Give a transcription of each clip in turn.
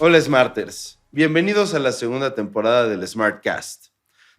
Hola Smarters, bienvenidos a la segunda temporada del Smartcast.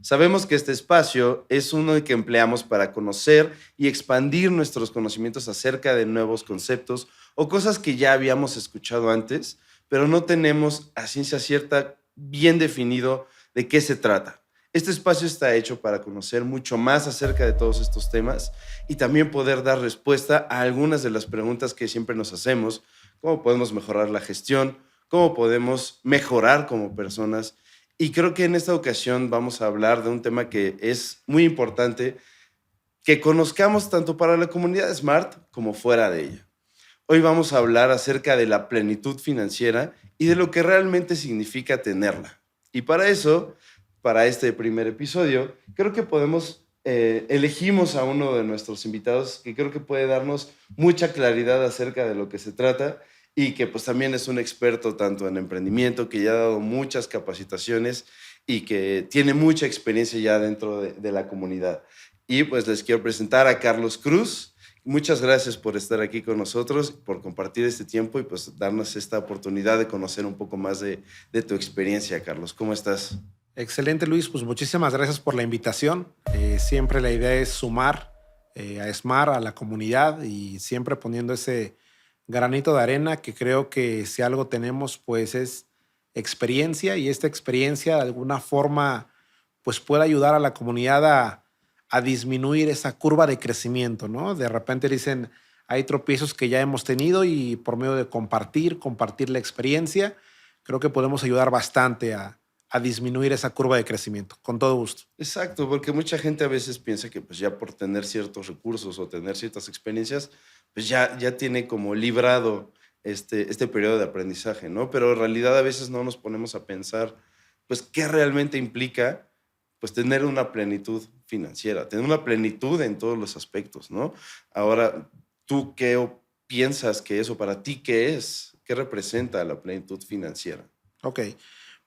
Sabemos que este espacio es uno que empleamos para conocer y expandir nuestros conocimientos acerca de nuevos conceptos o cosas que ya habíamos escuchado antes, pero no tenemos a ciencia cierta bien definido de qué se trata. Este espacio está hecho para conocer mucho más acerca de todos estos temas y también poder dar respuesta a algunas de las preguntas que siempre nos hacemos: cómo podemos mejorar la gestión, cómo podemos mejorar como personas. Y creo que en esta ocasión vamos a hablar de un tema que es muy importante, que conozcamos tanto para la comunidad Smart como fuera de ella. Hoy vamos a hablar acerca de la plenitud financiera y de lo que realmente significa tenerla. Y para eso, para este primer episodio, creo que elegimos a uno de nuestros invitados que creo que puede darnos mucha claridad acerca de lo que se trata y que pues también es un experto tanto en emprendimiento, que ya ha dado muchas capacitaciones y que tiene mucha experiencia ya dentro de la comunidad. Y pues les quiero presentar a Carlos Cruz. Muchas gracias por estar aquí con nosotros, por compartir este tiempo y pues darnos esta oportunidad de conocer un poco más de tu experiencia, Carlos. ¿Cómo estás? Excelente, Luis. Pues muchísimas gracias por la invitación. Siempre la idea es sumar a SMAR, a la comunidad, y siempre poniendo ese granito de arena que creo que si algo tenemos, pues es experiencia, y esta experiencia de alguna forma pues puede ayudar a la comunidad a disminuir esa curva de crecimiento, ¿no? De repente dicen, hay tropiezos que ya hemos tenido y por medio de compartir la experiencia, creo que podemos ayudar bastante a disminuir esa curva de crecimiento. Con todo gusto. Exacto, porque mucha gente a veces piensa que pues ya por tener ciertos recursos o tener ciertas experiencias, pues ya tiene como librado este periodo de aprendizaje, ¿no? Pero en realidad a veces no nos ponemos a pensar, pues, qué realmente implica, pues, tener una plenitud financiera, tener una plenitud en todos los aspectos, ¿no? Ahora, ¿tú piensas que eso para ti qué es? ¿Qué representa la plenitud financiera? Ok.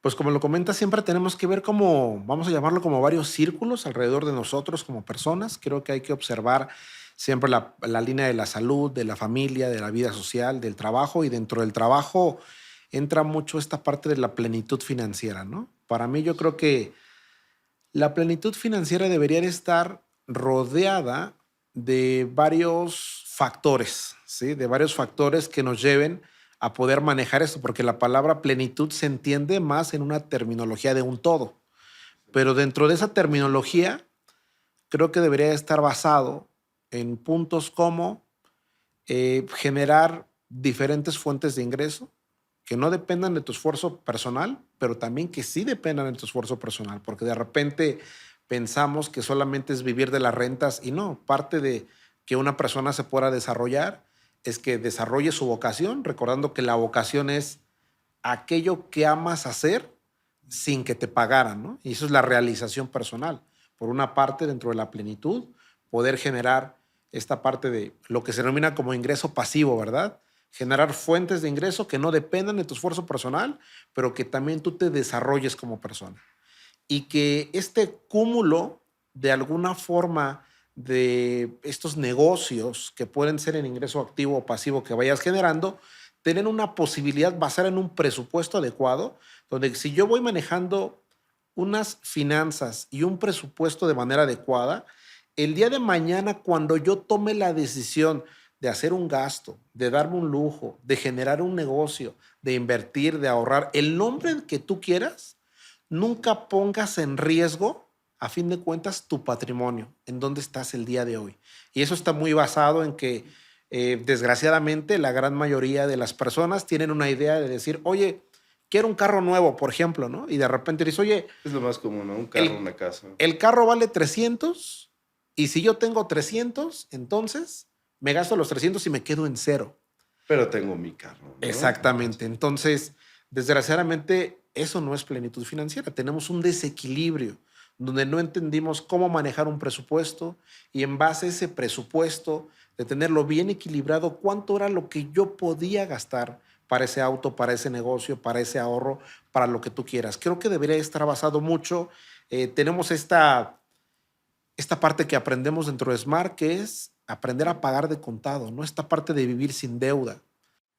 Pues como lo comentas, siempre tenemos que ver como, vamos a llamarlo como varios círculos alrededor de nosotros como personas. Creo que hay que observar siempre la línea de la salud, de la familia, de la vida social, del trabajo, y dentro del trabajo entra mucho esta parte de la plenitud financiera, ¿no? Para mí yo creo que la plenitud financiera debería de estar rodeada de varios factores, ¿sí? De varios factores que nos lleven a poder manejar esto, porque la palabra plenitud se entiende más en una terminología de un todo, pero dentro de esa terminología creo que debería estar basado en puntos como generar diferentes fuentes de ingreso que no dependan de tu esfuerzo personal, pero también que sí dependan de tu esfuerzo personal, porque de repente pensamos que solamente es vivir de las rentas, y no, parte de que una persona se pueda desarrollar es que desarrolle su vocación, recordando que la vocación es aquello que amas hacer sin que te pagaran, ¿no? Y eso es la realización personal. Por una parte, dentro de la plenitud, poder generar esta parte de lo que se denomina como ingreso pasivo, ¿verdad? Generar fuentes de ingreso que no dependan de tu esfuerzo personal, pero que también tú te desarrolles como persona. Y que este cúmulo, de alguna forma, de estos negocios que pueden ser en ingreso activo o pasivo que vayas generando, tienen una posibilidad basada en un presupuesto adecuado, donde si yo voy manejando unas finanzas y un presupuesto de manera adecuada, el día de mañana, cuando yo tome la decisión de hacer un gasto, de darme un lujo, de generar un negocio, de invertir, de ahorrar, el nombre que tú quieras, nunca pongas en riesgo, a fin de cuentas, tu patrimonio, en dónde estás el día de hoy. Y eso está muy basado en que, desgraciadamente, la gran mayoría de las personas tienen una idea de decir, oye, quiero un carro nuevo, por ejemplo, ¿no? Y de repente dices, oye, Es lo más común, ¿no? Un carro, el, una casa. el carro vale 300, y si yo tengo 300, entonces me gasto los 300 y me quedo en cero. Pero tengo mi carro, ¿no? Exactamente. Entonces, desgraciadamente, eso no es plenitud financiera. Tenemos un desequilibrio donde no entendimos cómo manejar un presupuesto, y en base a ese presupuesto, de tenerlo bien equilibrado, cuánto era lo que yo podía gastar para ese auto, para ese negocio, para ese ahorro, para lo que tú quieras. Creo que debería estar basado mucho. Tenemos esta parte que aprendemos dentro de Smart, que es aprender a pagar de contado, ¿no? Esta parte de vivir sin deuda.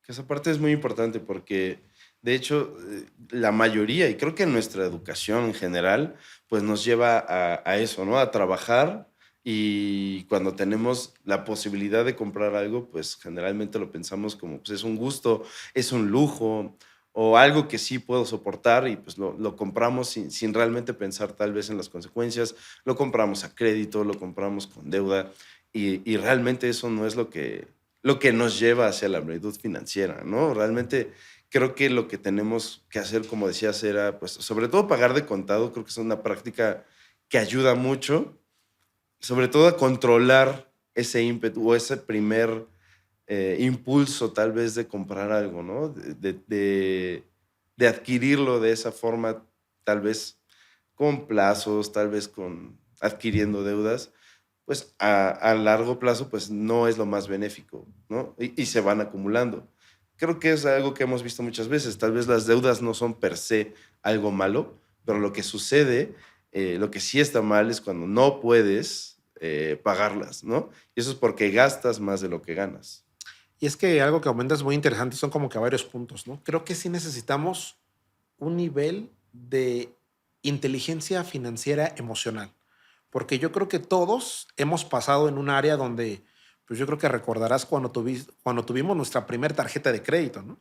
Que esa parte es muy importante porque De hecho, la mayoría, y creo que nuestra educación en general, pues nos lleva a eso, ¿no? A trabajar y cuando tenemos la posibilidad de comprar algo, pues generalmente lo pensamos como, pues es un gusto, es un lujo o algo que sí puedo soportar y pues lo compramos sin realmente pensar tal vez en las consecuencias, lo compramos a crédito, lo compramos con deuda y realmente eso no es lo que nos lleva hacia la plenitud financiera, ¿no? Realmente creo que lo que tenemos que hacer, como decías, era, pues, sobre todo pagar de contado, creo que es una práctica que ayuda mucho, sobre todo a controlar ese ímpetu o ese primer impulso tal vez de comprar algo, ¿no? De adquirirlo de esa forma, tal vez con plazos, tal vez con adquiriendo deudas, pues a largo plazo pues no es lo más benéfico, ¿no? Y se van acumulando. Creo que es algo que hemos visto muchas veces. Tal vez las deudas no son per se algo malo, pero lo que sucede, lo que sí está mal es cuando no puedes pagarlas, ¿no? Y eso es porque gastas más de lo que ganas. Y es que algo que aumentas muy interesante son como que varios puntos, ¿no? Creo que sí necesitamos un nivel de inteligencia financiera emocional, porque yo creo que todos hemos pasado en un área donde, pues yo creo que recordarás cuando tuvimos nuestra primera tarjeta de crédito, ¿no?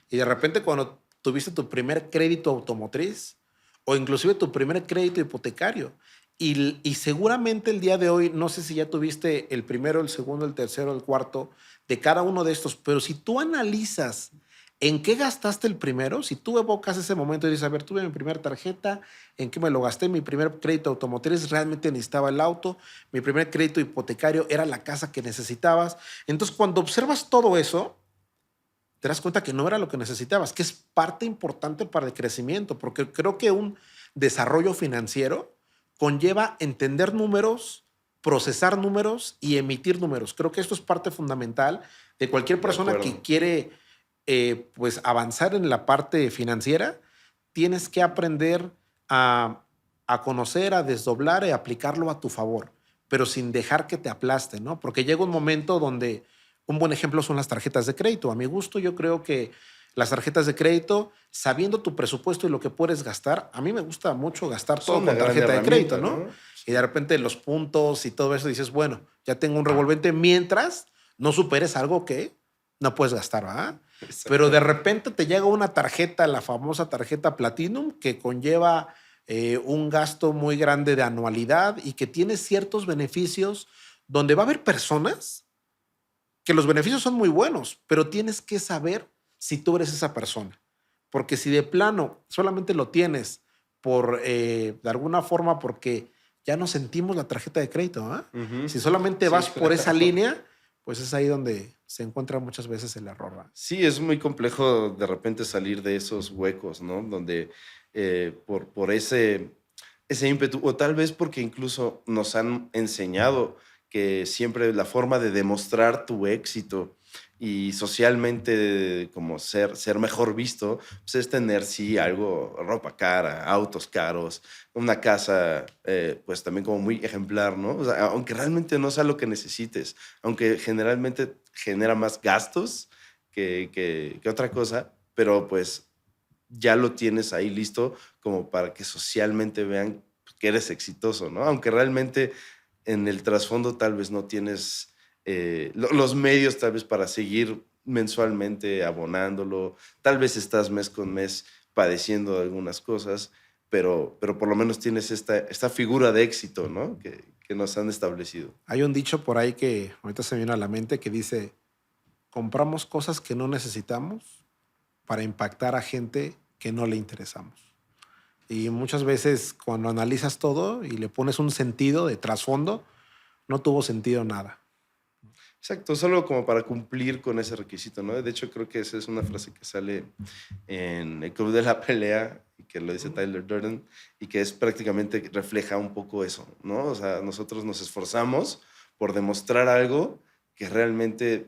Y de repente cuando tuviste tu primer crédito automotriz o inclusive tu primer crédito hipotecario. Y seguramente el día de hoy, no sé si ya tuviste el primero, el segundo, el tercero, el cuarto de cada uno de estos, pero si tú analizas en qué gastaste el primero, si tú evocas ese momento y dices, a ver, tuve mi primera tarjeta, en qué me lo gasté, mi primer crédito automotriz, realmente necesitaba el auto, mi primer crédito hipotecario era la casa que necesitabas. Entonces, cuando observas todo eso, te das cuenta que no era lo que necesitabas, que es parte importante para el crecimiento, porque creo que un desarrollo financiero conlleva entender números, procesar números y emitir números. Creo que esto es parte fundamental de cualquier De persona acuerdo. que quiere pues avanzar en la parte financiera. Tienes que aprender a, a conocer, a desdoblar y aplicarlo a tu favor, pero sin dejar que te aplaste, ¿no? Porque llega un momento donde un buen ejemplo son las tarjetas de crédito. A mi gusto, yo creo que las tarjetas de crédito, sabiendo tu presupuesto y lo que puedes gastar, a mí me gusta mucho gastar Son todo una con gran tarjeta de crédito, herramienta, ¿no? ¿no? Y de Sí. repente los puntos y todo eso dices, bueno, ya tengo un revolvente mientras no superes algo que no puedes gastar, ¿verdad? Pero de Exactamente. repente te llega una tarjeta, la famosa tarjeta Platinum, que conlleva un gasto muy grande de anualidad y que tiene ciertos beneficios donde va a haber personas que los beneficios son muy buenos, pero tienes que saber si tú eres esa persona. Porque si de plano solamente lo tienes de alguna forma, porque ya no sentimos la tarjeta de crédito, ¿ah? Ujú. Si solamente Sí, vas por esa claro. línea, pues es ahí donde se encuentra muchas veces el error, ¿va? Sí, es muy complejo de repente salir de esos huecos, ¿no? Donde por ese ímpetu, o tal vez porque incluso nos han enseñado que siempre la forma de demostrar tu éxito y socialmente como ser mejor visto, pues es tener, sí, algo, ropa cara, autos caros, una casa, pues también como muy ejemplar, ¿no? O sea, aunque realmente no sea lo que necesites, aunque generalmente genera más gastos, que otra cosa, pero pues ya lo tienes ahí listo como para que socialmente vean que eres exitoso, ¿no? Aunque realmente en el trasfondo tal vez no tienes los medios tal vez para seguir mensualmente abonándolo, tal vez estás mes con mes padeciendo de algunas cosas, pero por lo menos tienes esta figura de éxito, ¿no? Que nos han establecido. Hay un dicho por ahí que ahorita se me viene a la mente que dice, compramos cosas que no necesitamos para impactar a gente que no le interesamos. Y muchas veces cuando analizas todo y le pones un sentido de trasfondo, no tuvo sentido nada. Exacto, solo como para cumplir con ese requisito, ¿no? De hecho, creo que esa es una frase que sale en El Club de la Pelea y que lo dice Tyler Durden y que es prácticamente refleja un poco eso, ¿no? O sea, nosotros nos esforzamos por demostrar algo que realmente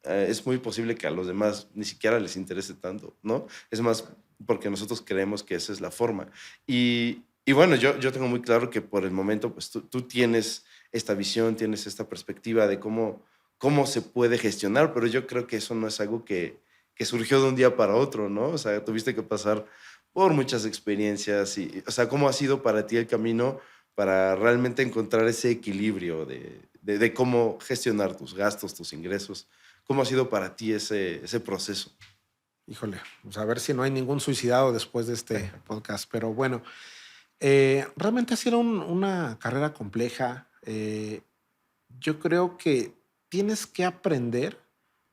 es muy posible que a los demás ni siquiera les interese tanto, ¿no? Es más, porque nosotros creemos que esa es la forma. Y bueno, yo tengo muy claro que por el momento, pues tú tienes esta visión, tienes esta perspectiva de cómo se puede gestionar, pero yo creo que eso no es algo que surgió de un día para otro, ¿no? O sea, tuviste que pasar por muchas experiencias y, o sea, ¿cómo ha sido para ti el camino para realmente encontrar ese equilibrio de cómo gestionar tus gastos, tus ingresos? ¿Cómo ha sido para ti ese proceso? Híjole, pues a ver si no hay ningún suicidado después de este podcast. Pero bueno, realmente ha sido una carrera compleja. Yo creo que tienes que aprender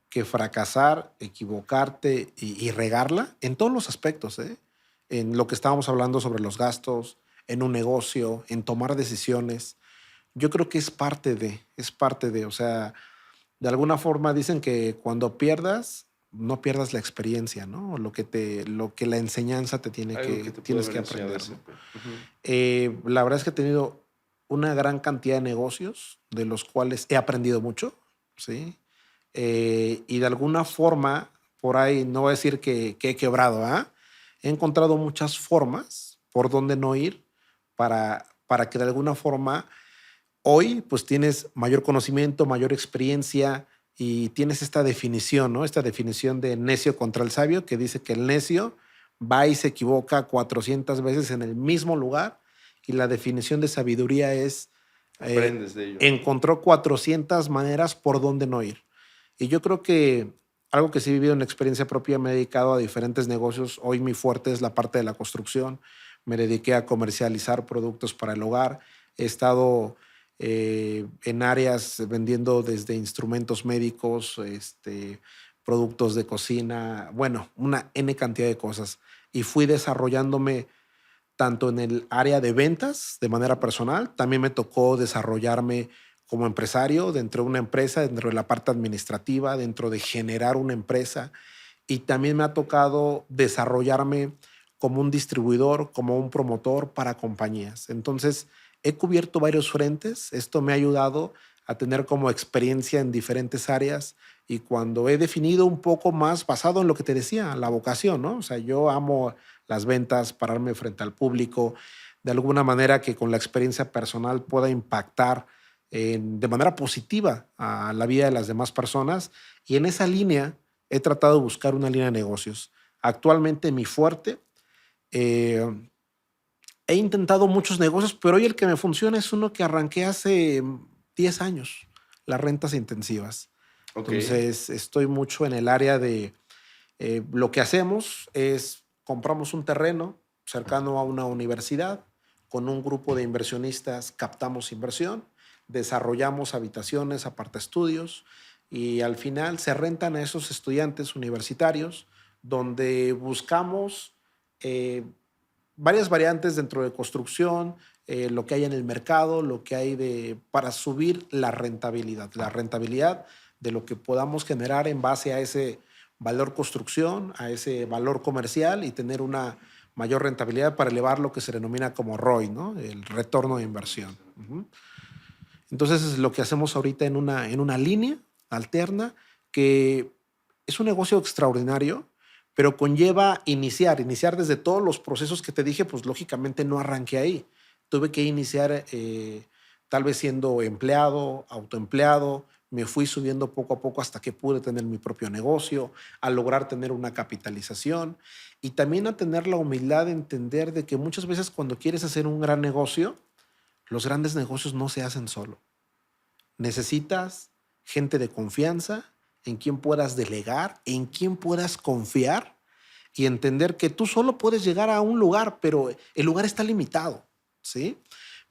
que fracasar, equivocarte y regarla en todos los aspectos, ¿eh? En lo que estábamos hablando sobre los gastos, en un negocio, en tomar decisiones. Yo creo que es parte de, o sea, de alguna forma dicen que cuando pierdas, no pierdas la experiencia, ¿no? Lo que la enseñanza te tiene Algo que que, te puede tienes haber que enseñado aprender, ese. ¿no? Ujú. La verdad es que he tenido una gran cantidad de negocios de los cuales he aprendido mucho, ¿sí? Y de alguna forma, por ahí, no voy a decir que he quebrado, ¿ah? He encontrado muchas formas por donde no ir para que de alguna forma hoy pues tienes mayor conocimiento, mayor experiencia y tienes esta definición, ¿no? Esta definición de necio contra el sabio que dice que el necio va y se equivoca 400 veces en el mismo lugar y la definición de sabiduría es Aprendes de ello, ¿no? encontró 400 maneras por donde no ir. Y yo creo que algo que sí he vivido en experiencia propia, me he dedicado a diferentes negocios. Hoy mi fuerte es la parte de la construcción. Me dediqué a comercializar productos para el hogar. He estado en áreas vendiendo desde instrumentos médicos, productos de cocina, bueno, una N cantidad de cosas. Y fui desarrollándome tanto en el área de ventas de manera personal, también me tocó desarrollarme como empresario dentro de una empresa, dentro de la parte administrativa, dentro de generar una empresa y también me ha tocado desarrollarme como un distribuidor, como un promotor para compañías. Entonces, he cubierto varios frentes. Esto me ha ayudado a tener como experiencia en diferentes áreas y cuando he definido un poco más basado en lo que te decía, la vocación, ¿no? O sea, yo amo las ventas, pararme frente al público, de alguna manera que con la experiencia personal pueda impactar de manera positiva a la vida de las demás personas. Y en esa línea he tratado de buscar una línea de negocios. Actualmente mi fuerte, eh, he intentado muchos negocios, pero hoy el que me funciona es uno que arranqué hace 10 años, las rentas intensivas. Ok. Entonces estoy mucho en el área de lo que hacemos es compramos un terreno cercano a una universidad, con un grupo de inversionistas captamos inversión, desarrollamos habitaciones, apartaestudios y al final se rentan a esos estudiantes universitarios donde buscamos eh, varias variantes dentro de construcción, lo que hay en el mercado, lo que hay para subir la rentabilidad de lo que podamos generar en base a ese valor construcción, a ese valor comercial y tener una mayor rentabilidad para elevar lo que se denomina como ROI, ¿no? El retorno de inversión. Uh-huh. Entonces es lo que hacemos ahorita en una línea alterna que es un negocio extraordinario, pero conlleva iniciar desde todos los procesos que te dije, pues lógicamente no arranqué ahí. Tuve que iniciar tal vez siendo empleado, autoempleado, me fui subiendo poco a poco hasta que pude tener mi propio negocio, a lograr tener una capitalización y también a tener la humildad de entender de que muchas veces cuando quieres hacer un gran negocio, los grandes negocios no se hacen solo. Necesitas gente de confianza en quien puedas delegar, en quien puedas confiar y entender que tú solo puedes llegar a un lugar, pero el lugar está limitado, ¿sí?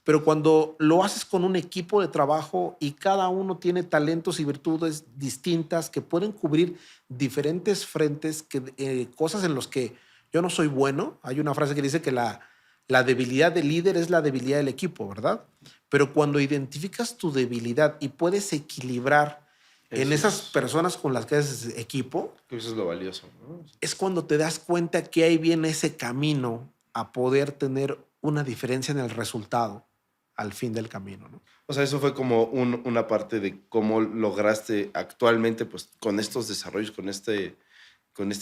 Pero cuando lo haces con un equipo de trabajo y cada uno tiene talentos y virtudes distintas que pueden cubrir diferentes frentes, cosas en las que yo no soy bueno. Hay una frase que dice que la debilidad del líder es la debilidad del equipo, ¿verdad? Pero cuando identificas tu debilidad y puedes equilibrar en Eso esas es, personas con las que haces equipo, eso es lo valioso, ¿no? es cuando te das cuenta que ahí viene ese camino a poder tener una diferencia en el resultado al fin del camino, ¿no? O sea, eso fue como una parte de cómo lograste actualmente, pues, con estos desarrollos, con este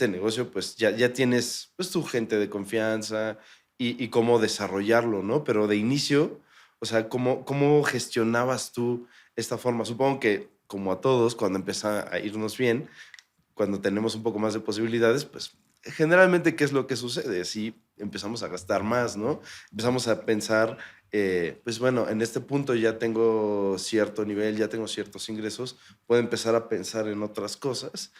negocio, pues, ya tienes, pues, tu gente de confianza y cómo desarrollarlo, ¿no? Pero de inicio, o sea, ¿cómo gestionabas tú esta forma? Supongo que, como a todos, cuando empieza a irnos bien, cuando tenemos un poco más de posibilidades, pues generalmente, ¿qué es lo que sucede? Sí, empezamos a gastar más, ¿no? Empezamos a pensar, pues bueno, en este punto ya tengo cierto nivel, ya tengo ciertos ingresos, puedo empezar a pensar en otras cosas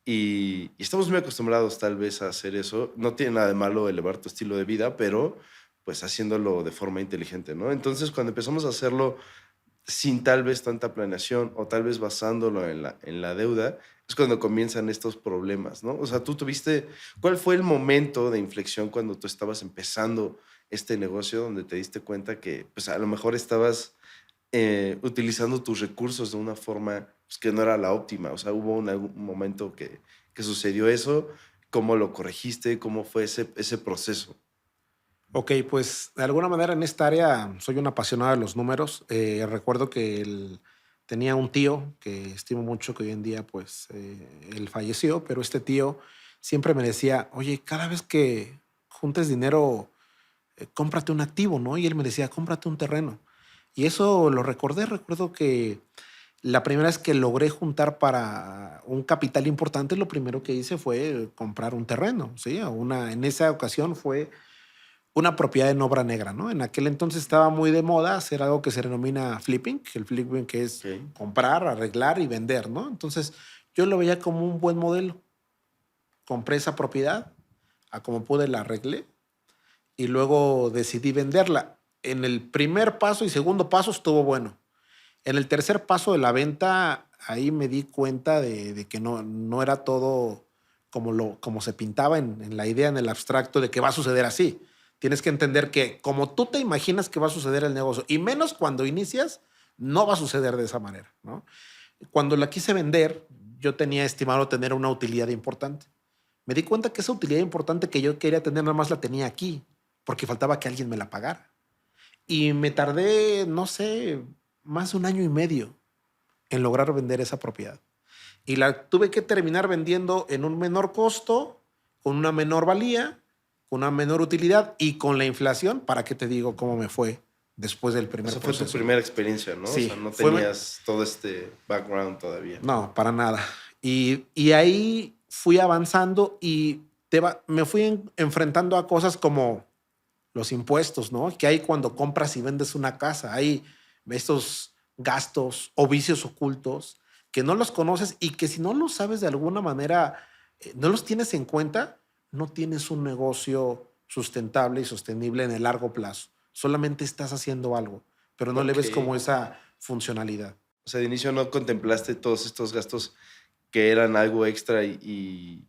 y estamos muy acostumbrados tal vez a hacer eso. No tiene nada de malo elevar tu estilo de vida, pero pues haciéndolo de forma inteligente, ¿no? Entonces, cuando empezamos a hacerlo sin tal vez tanta planeación o tal vez basándolo en la deuda, es cuando comienzan estos problemas, ¿no? O sea, tú tuviste, ¿cuál fue el momento de inflexión cuando tú estabas empezando este negocio donde te diste cuenta que pues a lo mejor estabas utilizando tus recursos de una forma pues, que no era la óptima? O sea, hubo algún momento que sucedió eso, ¿cómo lo corregiste? ¿Cómo fue ese proceso? Ok, pues de alguna manera en esta área soy un apasionado de los números. Recuerdo que tenía un tío que estimo mucho, que hoy en día pues él falleció, pero este tío siempre me decía, oye, cada vez que juntes dinero, cómprate un activo, ¿no? Y él me decía, cómprate un terreno. Y eso lo recordé, recuerdo que la primera vez que logré juntar para un capital importante, lo primero que hice fue comprar un terreno, ¿sí? En esa ocasión fue una propiedad en obra negra, ¿no? En aquel entonces estaba muy de moda hacer algo que se denomina flipping, que el flipping que es Ok. comprar, arreglar y vender, ¿no? Entonces yo lo veía como un buen modelo. Compré esa propiedad, a como pude la arreglé y luego decidí venderla. En el primer paso y segundo paso estuvo bueno. En el tercer paso de la venta, ahí me di cuenta de que no era todo como se pintaba en la idea, en el abstracto de que va a suceder así. Tienes que entender que como tú te imaginas que va a suceder el negocio, y menos cuando inicias, no va a suceder de esa manera, ¿no? Cuando la quise vender, yo tenía estimado tener una utilidad importante. Me di cuenta que esa utilidad importante que yo quería tener nada más la tenía aquí, porque faltaba que alguien me la pagara. Y me tardé, no sé, más de un año y medio en lograr vender esa propiedad. Y la tuve que terminar vendiendo en un menor costo, con una menor valía, con una menor utilidad y con la inflación. ¿Para qué te digo cómo me fue después del primer Esa fue tu proceso? primera experiencia, ¿no? O Sí, sea, no fue. tenías todo este background todavía. No, para nada. Y ahí fui avanzando y me fui enfrentando a cosas como los impuestos, ¿no? Que hay cuando compras y vendes una casa. Hay estos gastos o vicios ocultos que no los conoces y que si no los sabes de alguna manera, no los tienes en cuenta, no tienes un negocio sustentable y sostenible en el largo plazo. Solamente estás haciendo algo, pero no le Ok. ves como esa funcionalidad. O sea, de inicio no contemplaste todos estos gastos que eran algo extra y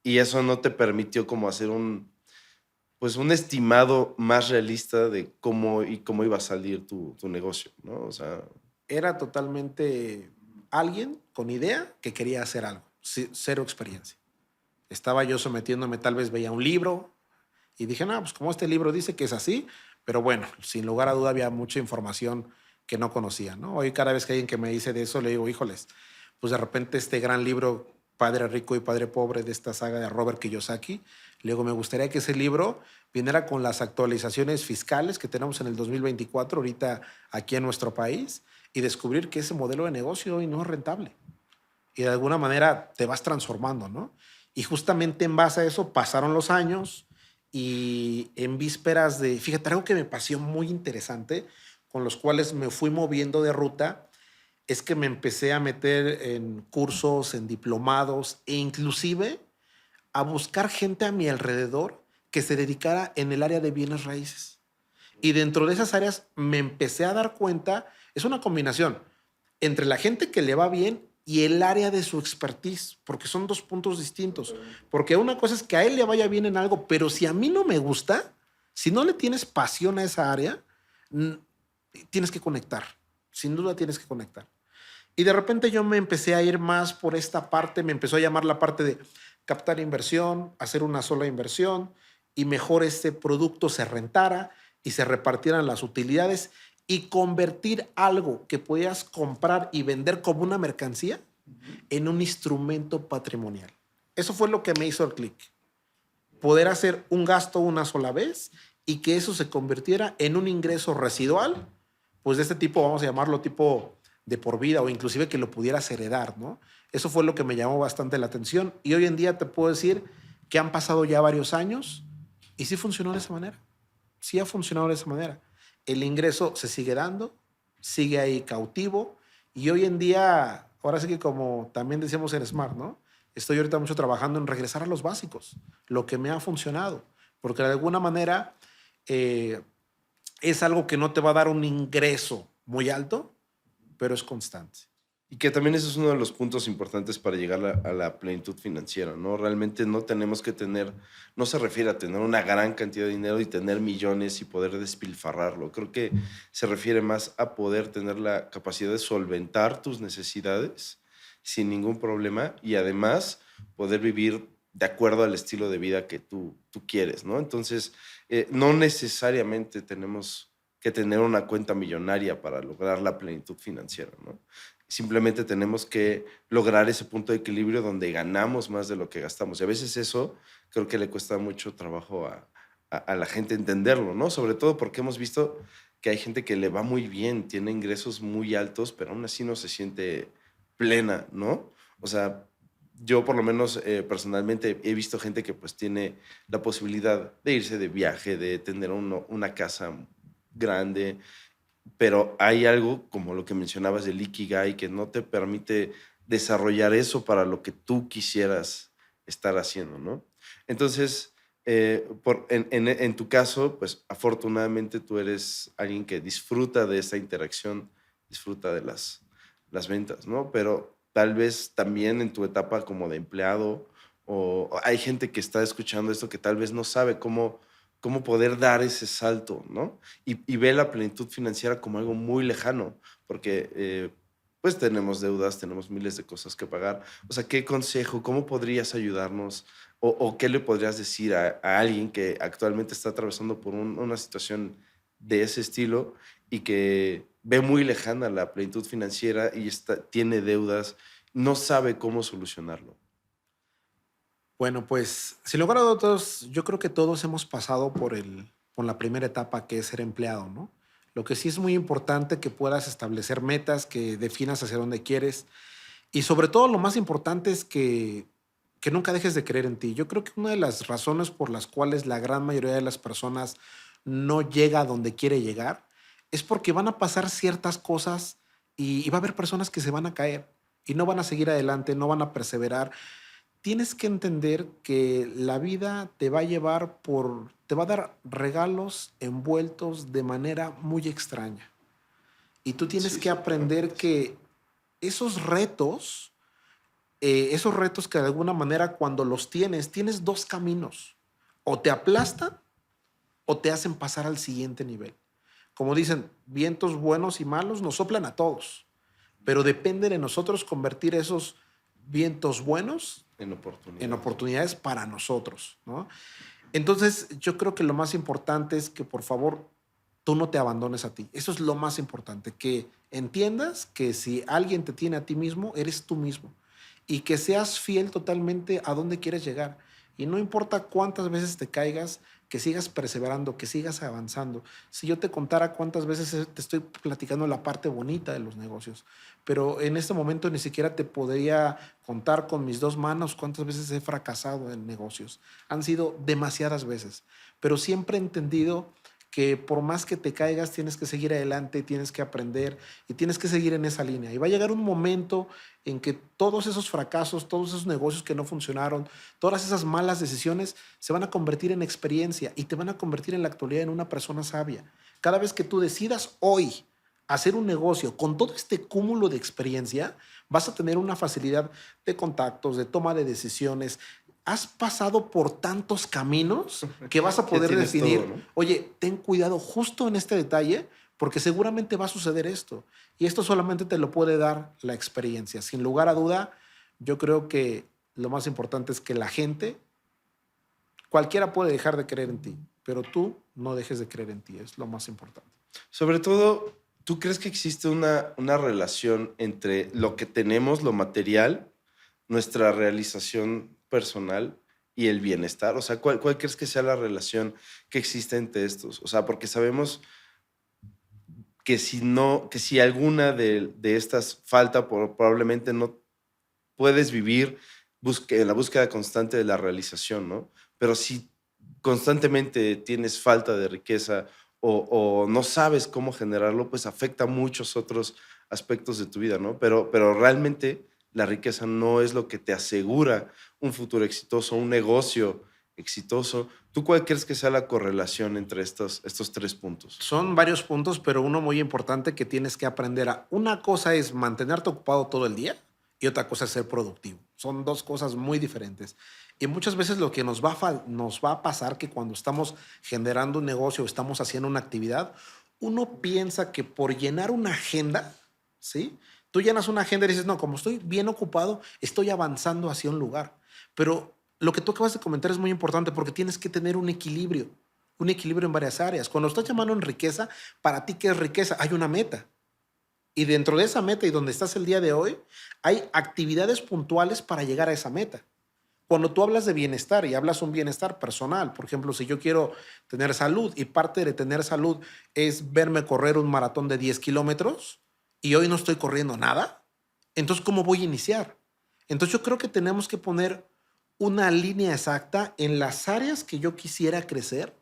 eso no te permitió como hacer pues un estimado más realista de cómo iba a salir tu negocio, ¿no? O sea, Era totalmente alguien con idea que quería hacer algo, cero experiencia. Estaba yo sometiéndome, tal vez veía un libro y dije, no, pues como este libro dice que es así, pero bueno, sin lugar a duda había mucha información que no conocía, ¿no? Hoy cada vez que alguien que me dice de eso, le digo, híjoles, pues de repente este gran libro, Padre Rico y Padre Pobre, de esta saga de Robert Kiyosaki, le digo, me gustaría que ese libro viniera con las actualizaciones fiscales que tenemos en el 2024, ahorita aquí en nuestro país, y descubrir que ese modelo de negocio hoy no es rentable. Y de alguna manera te vas transformando, ¿no? Y justamente en base a eso pasaron los años y en vísperas fíjate, algo que me pareció muy interesante, con los cuales me fui moviendo de ruta, es que me empecé a meter en cursos, en diplomados e inclusive a buscar gente a mi alrededor que se dedicara en el área de bienes raíces. Y dentro de esas áreas me empecé a dar cuenta, es una combinación entre la gente que le va bien y el área de su expertise, porque son dos puntos distintos. Porque una cosa es que a él le vaya bien en algo, pero si a mí no me gusta, si no le tienes pasión a esa área, tienes que conectar. Sin duda tienes que conectar. Y de repente yo me empecé a ir más por esta parte, me empezó a llamar la parte de captar inversión, hacer una sola inversión y mejor este producto se rentara y se repartieran las utilidades y convertir algo que podías comprar y vender como una mercancía en un instrumento patrimonial. Eso fue lo que me hizo el clic. Poder hacer un gasto una sola vez y que eso se convirtiera en un ingreso residual, pues de este tipo, vamos a llamarlo tipo de por vida o inclusive que lo pudieras heredar, ¿no? Eso fue lo que me llamó bastante la atención. Y hoy en día te puedo decir que han pasado ya varios años y sí funcionó de esa manera. Sí ha funcionado de esa manera. El ingreso se sigue dando, sigue ahí cautivo y hoy en día, ahora sí que como también decíamos en Smart, ¿no? Estoy ahorita mucho trabajando en regresar a los básicos, lo que me ha funcionado, porque de alguna manera eh, es algo que no te va a dar un ingreso muy alto, pero es constante. Y que también ese es uno de los puntos importantes para llegar a la plenitud financiera, ¿no? Realmente no tenemos que tener, no se refiere a tener una gran cantidad de dinero y tener millones y poder despilfarrarlo. Creo que se refiere más a poder tener la capacidad de solventar tus necesidades sin ningún problema y además poder vivir de acuerdo al estilo de vida que tú quieres, ¿no? Entonces, no necesariamente tenemos que tener una cuenta millonaria para lograr la plenitud financiera, ¿no? Simplemente tenemos que lograr ese punto de equilibrio donde ganamos más de lo que gastamos. Y a veces eso creo que le cuesta mucho trabajo a la gente entenderlo, ¿no? Sobre todo porque hemos visto que hay gente que le va muy bien, tiene ingresos muy altos, pero aún así no se siente plena, ¿no? O sea, yo por lo menos personalmente he visto gente que pues tiene la posibilidad de irse de viaje, de tener una casa grande, pero hay algo como lo que mencionabas del Ikigai que no te permite desarrollar eso para lo que tú quisieras estar haciendo, ¿no? Entonces, en tu caso, pues afortunadamente tú eres alguien que disfruta de esta interacción, disfruta de las ventas, ¿no? Pero tal vez también en tu etapa como de empleado o hay gente que está escuchando esto que tal vez no sabe cómo poder dar ese salto, ¿no? Y ve la plenitud financiera como algo muy lejano, porque pues tenemos deudas, tenemos miles de cosas que pagar. O sea, ¿qué consejo, cómo podrías ayudarnos o qué le podrías decir a alguien que actualmente está atravesando por una situación de ese estilo y que ve muy lejana la plenitud financiera y tiene deudas, no sabe cómo solucionarlo? Bueno, pues sin lugar a dudas, yo creo que todos hemos pasado por la primera etapa que es ser empleado, ¿no? Lo que sí es muy importante que puedas establecer metas, que definas hacia dónde quieres y sobre todo lo más importante es que nunca dejes de creer en ti. Yo creo que una de las razones por las cuales la gran mayoría de las personas no llega a donde quiere llegar es porque van a pasar ciertas cosas y va a haber personas que se van a caer y no van a seguir adelante, no van a perseverar. Tienes que entender que la vida te va a te va a dar regalos envueltos de manera muy extraña. Y tú tienes Sí, que aprender seguramente. que esos esos retos que de alguna manera cuando los tienes dos caminos. O te aplastan o te hacen pasar al siguiente nivel. Como dicen, vientos buenos y malos nos soplan a todos, pero depende de nosotros convertir esos vientos buenos En en oportunidades. oportunidades para nosotros, ¿no? Entonces, yo creo que lo más importante es que por favor tú no te abandones a ti. Eso es lo más importante, que entiendas que si alguien te tiene a ti mismo, eres tú mismo y que seas fiel totalmente a dónde quieres llegar. Y no importa cuántas veces te caigas, que sigas perseverando, que sigas avanzando. Si yo te contara cuántas veces te estoy platicando la parte bonita de los negocios, pero en este momento ni siquiera te podría contar con mis dos manos cuántas veces he fracasado en negocios. Han sido demasiadas veces, pero siempre he entendido que por más que te caigas, tienes que seguir adelante, tienes que aprender y tienes que seguir en esa línea. Y va a llegar un momento en que todos esos fracasos, todos esos negocios que no funcionaron, todas esas malas decisiones se van a convertir en experiencia y te van a convertir en la actualidad en una persona sabia. Cada vez que tú decidas hoy hacer un negocio con todo este cúmulo de experiencia, vas a tener una facilidad de contactos, de toma de decisiones. Has pasado por tantos caminos que vas a Ya poder tienes todo, definir, ¿no? oye, ten cuidado justo en este detalle porque seguramente va a suceder esto. Y esto solamente te lo puede dar la experiencia. Sin lugar a duda, yo creo que lo más importante es que la gente, cualquiera puede dejar de creer en ti, pero tú no dejes de creer en ti, es lo más importante. Sobre todo, ¿tú crees que existe una relación entre lo que tenemos, lo material, nuestra realización personal y el bienestar? O sea, ¿cuál crees que sea la relación que existe entre estos? O sea, porque sabemos que si alguna de estas falta, probablemente no puedes vivir en la búsqueda constante de la realización, ¿no? Pero si constantemente tienes falta de riqueza o no sabes cómo generarlo, pues afecta muchos otros aspectos de tu vida, ¿no? Pero realmente la riqueza no es lo que te asegura un futuro exitoso, un negocio exitoso. ¿Tú cuál crees que sea la correlación entre estos 3 puntos? Son varios puntos, pero uno muy importante que tienes que aprender a... Una cosa es mantenerte ocupado todo el día y otra cosa es ser productivo. Son dos cosas muy diferentes. Y muchas veces lo que nos va a pasar que cuando estamos generando un negocio o estamos haciendo una actividad, uno piensa que por llenar una agenda, ¿sí? Tú llenas una agenda y dices, no, como estoy bien ocupado, estoy avanzando hacia un lugar. Pero lo que tú acabas de comentar es muy importante porque tienes que tener un equilibrio en varias áreas. Cuando estás llamando en riqueza, para ti, ¿qué es riqueza? Hay una meta. Y dentro de esa meta y donde estás el día de hoy, hay actividades puntuales para llegar a esa meta. Cuando tú hablas de bienestar y hablas un bienestar personal, por ejemplo, si yo quiero tener salud y parte de tener salud es verme correr un maratón de 10 kilómetros y hoy no estoy corriendo nada, entonces, ¿cómo voy a iniciar? Entonces, yo creo que tenemos que poner una línea exacta en las áreas que yo quisiera crecer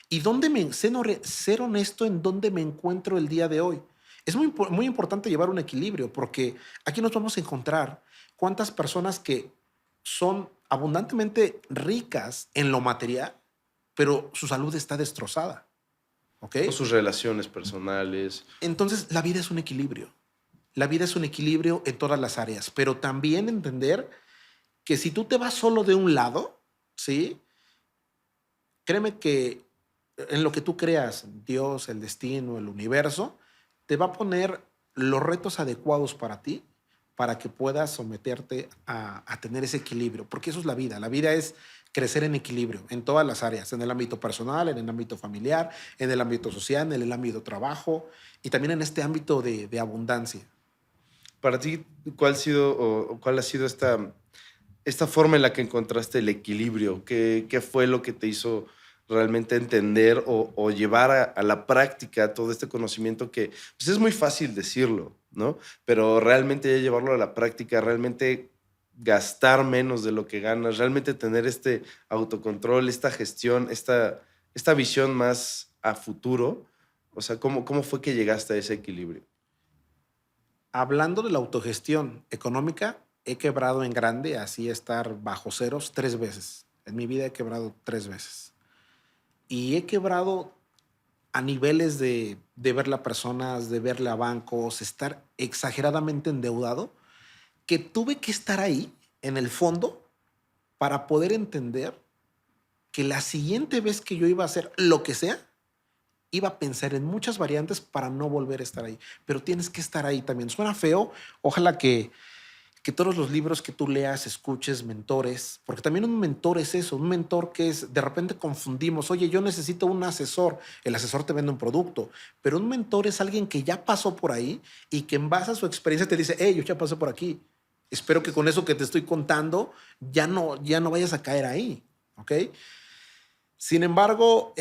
y ser honesto en dónde me encuentro el día de hoy. Es muy importante llevar un equilibrio porque aquí nos vamos a encontrar cuántas personas que son abundantemente ricas en lo material, pero su salud está destrozada. ¿Ok? O sus relaciones personales. Entonces, la vida es un equilibrio. La vida es un equilibrio en todas las áreas, pero también entender que si tú te vas solo de un lado, ¿sí? Créeme que en lo que tú creas, Dios, el destino, el universo, te va a poner los retos adecuados para ti, para que puedas someterte a tener ese equilibrio, porque eso es la vida. La vida es crecer en equilibrio en todas las áreas, en el ámbito personal, en el ámbito familiar, en el ámbito social, en el ámbito trabajo y también en este ámbito de abundancia. Para ti, ¿cuál ha sido esta forma en la que encontraste el equilibrio? ¿Qué fue lo que te hizo realmente entender o llevar a la práctica todo este conocimiento que pues es muy fácil decirlo, ¿no? Pero realmente ya llevarlo a la práctica, realmente gastar menos de lo que ganas, realmente tener este autocontrol, esta gestión, esta visión más a futuro. O sea, ¿cómo fue que llegaste a ese equilibrio? Hablando de la autogestión económica, he quebrado en grande, así estar bajo ceros 3 veces. En mi vida he quebrado 3 veces. Y he quebrado a niveles de verle a personas, de verle a bancos, estar exageradamente endeudado, que tuve que estar ahí, en el fondo, para poder entender que la siguiente vez que yo iba a hacer lo que sea, iba a pensar en muchas variantes para no volver a estar ahí. Pero tienes que estar ahí también. Suena feo. Ojalá que todos los libros que tú leas, escuches, mentores, porque también un mentor es eso, un mentor que es, de repente confundimos, oye, yo necesito un asesor, el asesor te vende un producto, pero un mentor es alguien que ya pasó por ahí y que en base a su experiencia te dice, hey, yo ya pasé por aquí. Espero que con eso que te estoy contando ya no vayas a caer ahí, ¿ok? Sin embargo,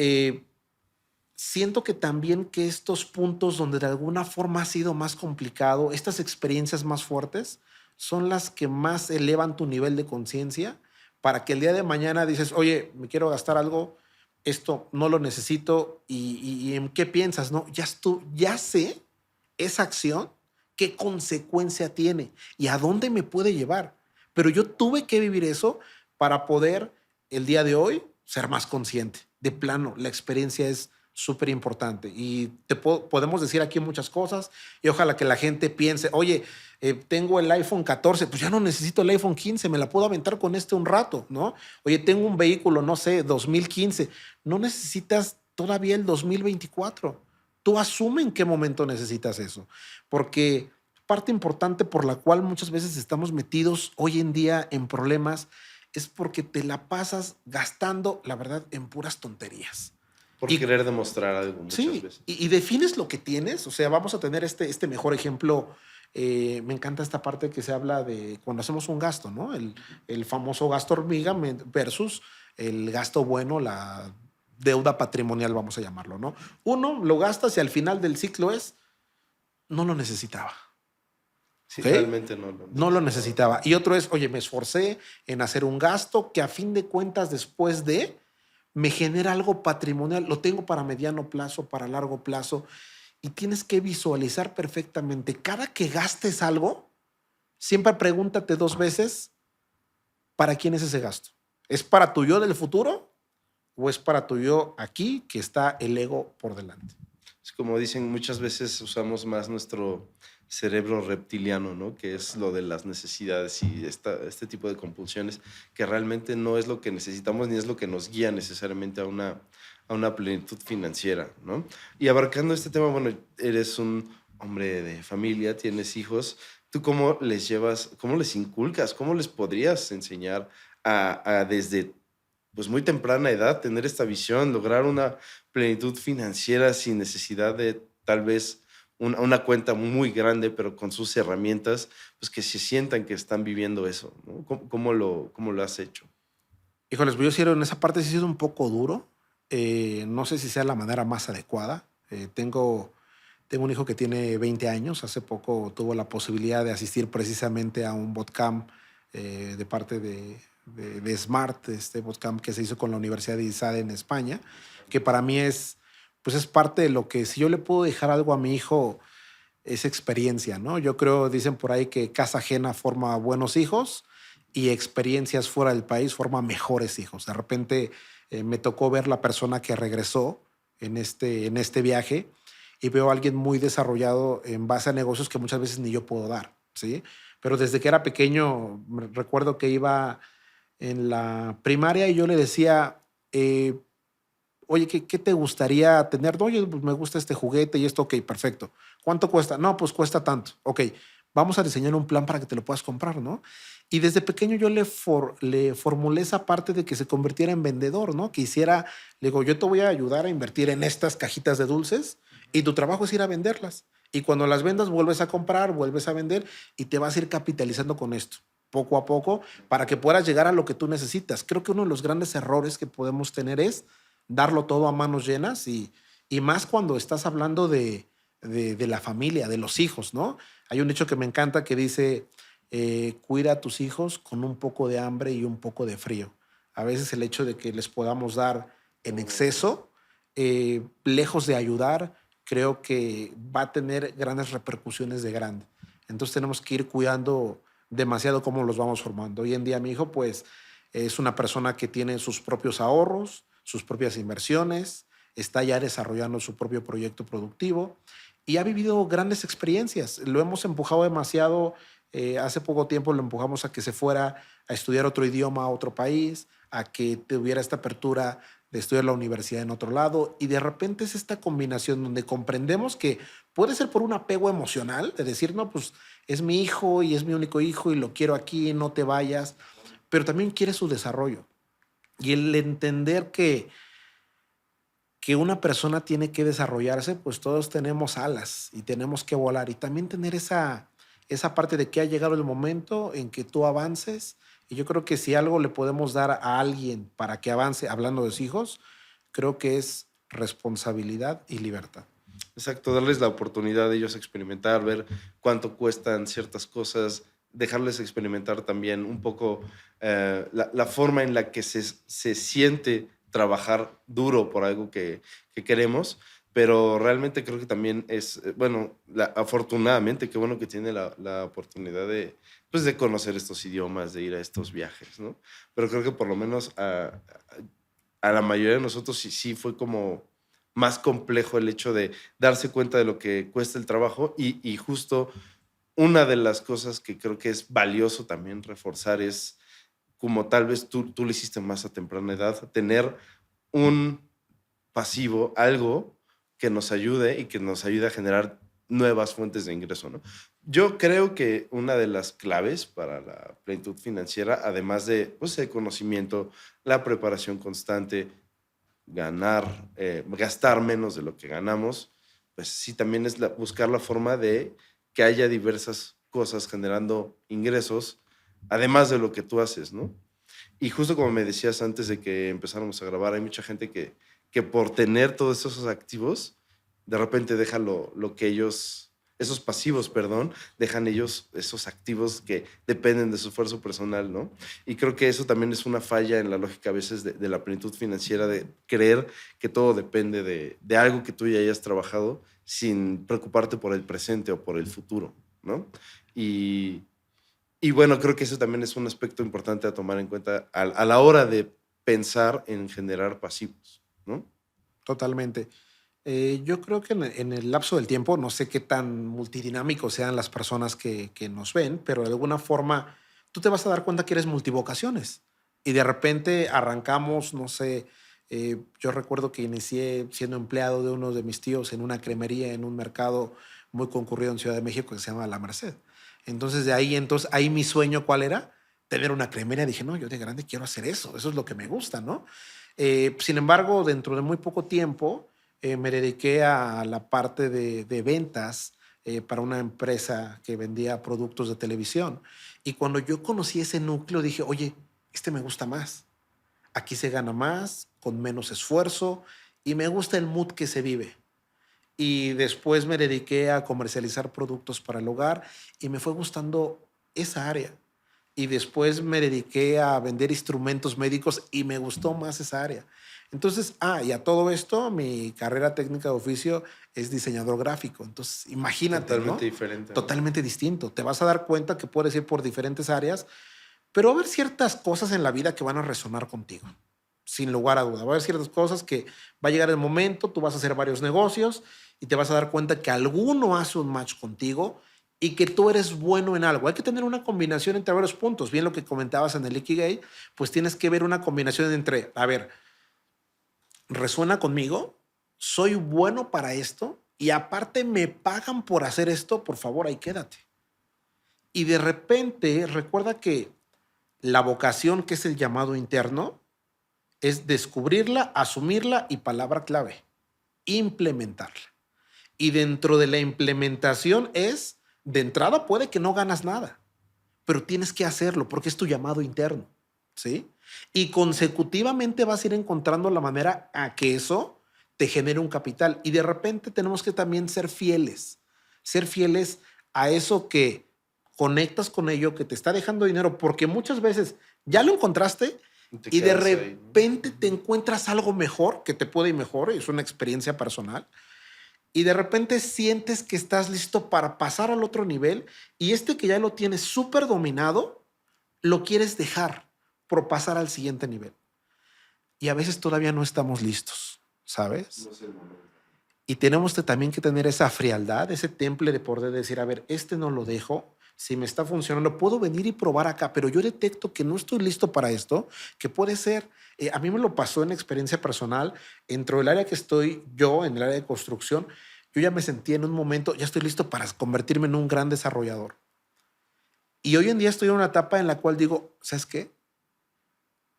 siento que también que estos puntos donde de alguna forma ha sido más complicado, estas experiencias más fuertes, son las que más elevan tu nivel de conciencia para que el día de mañana dices, oye, me quiero gastar algo, esto no lo necesito y ¿en qué piensas? No, ya sé esa acción, qué consecuencia tiene y a dónde me puede llevar. Pero yo tuve que vivir eso para poder el día de hoy ser más consciente. De plano, la experiencia es súper importante y podemos decir aquí muchas cosas y ojalá que la gente piense, oye, tengo el iPhone 14, pues ya no necesito el iPhone 15, me la puedo aventar con este un rato, ¿no? Oye, tengo un vehículo, no sé, 2015, no necesitas todavía el 2024. Tú asume en qué momento necesitas eso, porque parte importante por la cual muchas veces estamos metidos hoy en día en problemas es porque te la pasas gastando, la verdad, en puras tonterías. Por Y querer demostrar algo muchas sí, veces. y defines lo que tienes. O sea, vamos a tener este mejor ejemplo. Me encanta esta parte que se habla de cuando hacemos un gasto, ¿no? El famoso gasto hormiga versus el gasto bueno, la deuda patrimonial, vamos a llamarlo, ¿no? Uno lo gastas y al final del ciclo no lo necesitaba. Sí, ¿ok? realmente no lo No lo necesitaba. necesitaba. Y otro es, oye, me esforcé en hacer un gasto que a fin de cuentas después de me genera algo patrimonial, lo tengo para mediano plazo, para largo plazo, y tienes que visualizar perfectamente. Cada que gastes algo, siempre pregúntate 2 veces, ¿para quién es ese gasto? ¿Es para tu yo del futuro o es para tu yo aquí que está el ego por delante? Es como dicen, muchas veces usamos más nuestro cerebro reptiliano, ¿no? Que es lo de las necesidades y este tipo de compulsiones, que realmente no es lo que necesitamos ni es lo que nos guía necesariamente a una plenitud financiera, ¿no? Y abarcando este tema, bueno, eres un hombre de familia, tienes hijos, ¿tú cómo les llevas, cómo les inculcas, cómo les podrías enseñar a desde pues muy temprana edad tener esta visión, lograr una plenitud financiera sin necesidad de tal vez una cuenta muy grande, pero con sus herramientas, pues que se sientan que están viviendo eso, ¿no? Cómo lo has hecho? Híjoles, pues yo sí en esa parte sí he sido un poco duro. No sé si sea la manera más adecuada. Tengo un hijo que tiene 20 años. Hace poco tuvo la posibilidad de asistir precisamente a un bootcamp de parte de Smart, este bootcamp que se hizo con la Universidad de ISADE en España, que para mí pues es parte de lo que si yo le puedo dejar algo a mi hijo, es experiencia, ¿no? Yo creo, dicen por ahí que casa ajena forma buenos hijos y experiencias fuera del país forma mejores hijos. De repente me tocó ver la persona que regresó en este viaje y veo a alguien muy desarrollado en base a negocios que muchas veces ni yo puedo dar, ¿sí? Pero desde que era pequeño, recuerdo que iba en la primaria y yo le decía, oye, ¿qué te gustaría tener? No, oye, pues me gusta este juguete y esto, ok, perfecto. ¿Cuánto cuesta? No, pues cuesta tanto. Ok, vamos a diseñar un plan para que te lo puedas comprar, ¿no? Y desde pequeño yo le formulé esa parte de que se convirtiera en vendedor, ¿no? Que hiciera, le digo, yo te voy a ayudar a invertir en estas cajitas de dulces y tu trabajo es ir a venderlas. Y cuando las vendas, vuelves a comprar, vuelves a vender y te vas a ir capitalizando con esto, poco a poco, para que puedas llegar a lo que tú necesitas. Creo que uno de los grandes errores que podemos tener es darlo todo a manos llenas y más cuando estás hablando de la familia, de los hijos, ¿no? Hay un dicho que me encanta que dice, cuida a tus hijos con un poco de hambre y un poco de frío. A veces el hecho de que les podamos dar en exceso, lejos de ayudar, creo que va a tener grandes repercusiones de grande. Entonces tenemos que ir cuidando demasiado cómo los vamos formando. Hoy en día mi hijo pues es una persona que tiene sus propios ahorros, sus propias inversiones, está ya desarrollando su propio proyecto productivo y ha vivido grandes experiencias. Lo hemos empujado demasiado. Hace poco tiempo lo empujamos a que se fuera a estudiar otro idioma a otro país, a que tuviera esta apertura de estudiar la universidad en otro lado. Y de repente es esta combinación donde comprendemos que puede ser por un apego emocional, de decir, no, pues es mi hijo y es mi único hijo y lo quiero aquí, no te vayas, pero también quiere su desarrollo. Y el entender que una persona tiene que desarrollarse, pues todos tenemos alas y tenemos que volar. Y también tener esa parte de que ha llegado el momento en que tú avances. Y yo creo que si algo le podemos dar a alguien para que avance, hablando de los hijos, creo que es responsabilidad y libertad. Exacto, darles la oportunidad de ellos experimentar, ver cuánto cuestan ciertas cosas, dejarles experimentar también un poco la forma en la que se siente trabajar duro por algo que queremos, pero realmente creo que también es, bueno, afortunadamente, qué bueno que tiene la oportunidad de, pues, de conocer estos idiomas, de ir a estos viajes, ¿no? Pero creo que por lo menos a la mayoría de nosotros sí fue como más complejo el hecho de darse cuenta de lo que cuesta el trabajo y justo una de las cosas que creo que es valioso también reforzar es, como tal vez tú lo hiciste más a temprana edad, tener un pasivo, algo que nos ayude y que nos ayude a generar nuevas fuentes de ingreso, ¿no? Yo creo que una de las claves para la plenitud financiera, además de, pues, el conocimiento, la preparación constante, gastar menos de lo que ganamos, pues sí, también es buscar la forma de que haya diversas cosas generando ingresos, además de lo que tú haces, ¿no? Y justo como me decías antes de que empezáramos a grabar, hay mucha gente que por tener todos esos activos, de repente deja lo que ellos, esos pasivos, perdón, dejan ellos esos activos que dependen de su esfuerzo personal, ¿no? Y creo que eso también es una falla en la lógica a veces de la plenitud financiera, de creer que todo depende de algo que tú ya hayas trabajado sin preocuparte por el presente o por el futuro, ¿no? Y, y bueno, creo que eso también es un aspecto importante a tomar en cuenta a la hora de pensar en generar pasivos, ¿no? Totalmente. Yo creo que en el lapso del tiempo, no sé qué tan multidinámicos sean las personas que nos ven, pero de alguna forma tú te vas a dar cuenta que eres multivocaciones. Y de repente arrancamos, no sé, yo recuerdo que inicié siendo empleado de uno de mis tíos en una cremería en un mercado muy concurrido en Ciudad de México que se llama La Merced. Entonces ahí mi sueño, ¿cuál era? Tener una cremería. Dije, no, yo de grande quiero hacer eso es lo que me gusta, ¿no? Sin embargo, dentro de muy poco tiempo, me dediqué a la parte de ventas para una empresa que vendía productos de televisión. Y cuando yo conocí ese núcleo, dije, oye, este me gusta más. Aquí se gana más, con menos esfuerzo, y me gusta el mood que se vive. Y después me dediqué a comercializar productos para el hogar y me fue gustando esa área. Y después me dediqué a vender instrumentos médicos y me gustó más esa área. Entonces, y a todo esto, mi carrera técnica de oficio es diseñador gráfico. Entonces, imagínate, Totalmente ¿no? diferente, ¿no? Totalmente distinto. Te vas a dar cuenta que puedes ir por diferentes áreas, pero va a haber ciertas cosas en la vida que van a resonar contigo, sin lugar a duda. Va a haber ciertas cosas que va a llegar el momento, tú vas a hacer varios negocios y te vas a dar cuenta que alguno hace un match contigo y que tú eres bueno en algo. Hay que tener una combinación entre varios puntos. Bien lo que comentabas en el Ikigai, pues tienes que ver una combinación entre, a ver, ¿resuena conmigo? ¿Soy bueno para esto? Y aparte me pagan por hacer esto, por favor, ahí quédate. Y de repente, recuerda que la vocación, que es el llamado interno, es descubrirla, asumirla y palabra clave, implementarla. Y dentro de la implementación es, de entrada puede que no ganas nada, pero tienes que hacerlo porque es tu llamado interno, ¿sí? Y consecutivamente vas a ir encontrando la manera a que eso te genere un capital. Y de repente tenemos que también ser fieles a eso que conectas con ello, que te está dejando dinero, porque muchas veces ya lo encontraste Te y de quedas ahí, ¿no? repente te encuentras algo mejor que te puede ir mejor, es una experiencia personal, y de repente sientes que estás listo para pasar al otro nivel y este que ya lo tienes súper dominado, lo quieres dejar por pasar al siguiente nivel. Y a veces todavía no estamos listos, ¿sabes? No es el momento. Y tenemos también que tener esa frialdad, ese temple de poder decir, a ver, este no lo dejo. Si me está funcionando, puedo venir y probar acá, pero yo detecto que no estoy listo para esto, que puede ser, a mí me lo pasó en experiencia personal, dentro del área que estoy yo, en el área de construcción, yo ya me sentí en un momento, ya estoy listo para convertirme en un gran desarrollador. Y hoy en día estoy en una etapa en la cual digo, ¿sabes qué?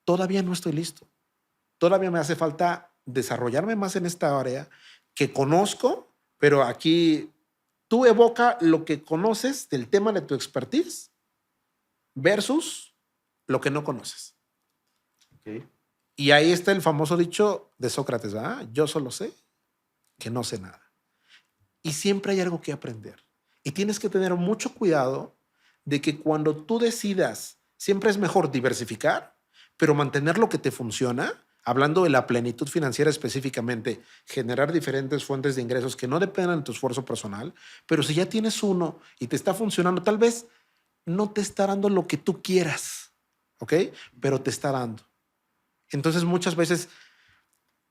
Todavía no estoy listo. Todavía me hace falta desarrollarme más en esta área que conozco, pero aquí tú evoca lo que conoces del tema de tu expertise versus lo que no conoces. Ok. Y ahí está el famoso dicho de Sócrates, ¿verdad? Yo solo sé que no sé nada. Y siempre hay algo que aprender. Y tienes que tener mucho cuidado de que cuando tú decidas, siempre es mejor diversificar, pero mantener lo que te funciona, hablando de la plenitud financiera específicamente, generar diferentes fuentes de ingresos que no dependan de tu esfuerzo personal, pero si ya tienes uno y te está funcionando, tal vez no te está dando lo que tú quieras, ¿ok? Pero te está dando. Entonces muchas veces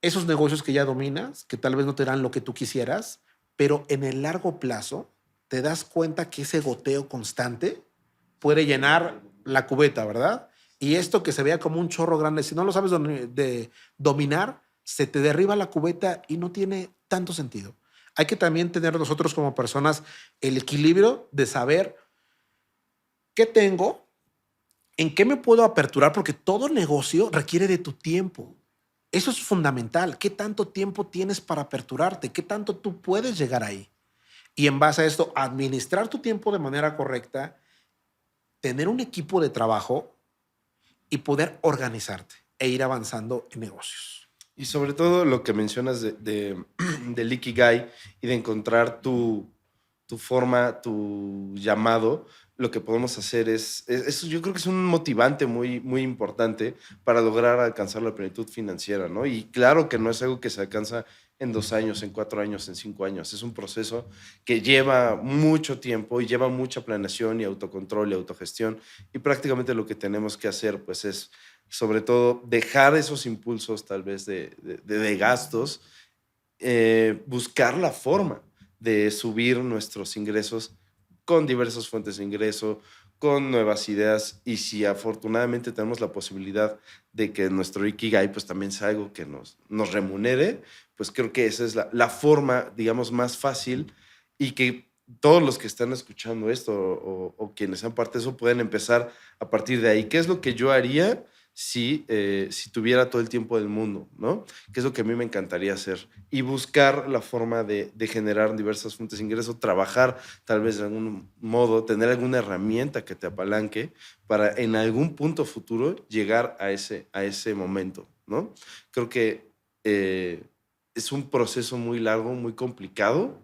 esos negocios que ya dominas, que tal vez no te dan lo que tú quisieras, pero en el largo plazo te das cuenta que ese goteo constante puede llenar la cubeta, ¿verdad? Y esto que se vea como un chorro grande, si no lo sabes de dominar, se te derriba la cubeta y no tiene tanto sentido. Hay que también tener nosotros como personas el equilibrio de saber qué tengo, en qué me puedo aperturar, porque todo negocio requiere de tu tiempo. Eso es fundamental. ¿Qué tanto tiempo tienes para aperturarte? ¿Qué tanto tú puedes llegar ahí? Y en base a esto, administrar tu tiempo de manera correcta, tener un equipo de trabajo y poder organizarte e ir avanzando en negocios. Y sobre todo lo que mencionas del Ikigai y de encontrar tu tu forma, tu llamado, lo que podemos hacer eso yo creo que es un motivante muy, muy importante para lograr alcanzar la plenitud financiera, ¿no? Y claro que no es algo que se alcanza en 2 años, en 4 años, en 5 años. Es un proceso que lleva mucho tiempo y lleva mucha planeación y autocontrol y autogestión. Y prácticamente lo que tenemos que hacer, pues, es sobre todo dejar esos impulsos tal vez de gastos, buscar la forma de subir nuestros ingresos con diversas fuentes de ingreso, con nuevas ideas y si afortunadamente tenemos la posibilidad de que nuestro Ikigai pues también sea algo que nos remunere, pues creo que esa es la forma, digamos, más fácil y que todos los que están escuchando esto o quienes sean parte de eso pueden empezar a partir de ahí. ¿Qué es lo que yo haría si tuviera todo el tiempo del mundo, ¿no? ¿Qué es lo que a mí me encantaría hacer? Y buscar la forma de generar diversas fuentes de ingreso, trabajar tal vez de algún modo, tener alguna herramienta que te apalanque para en algún punto futuro llegar a ese momento, ¿no? Creo que es un proceso muy largo, muy complicado,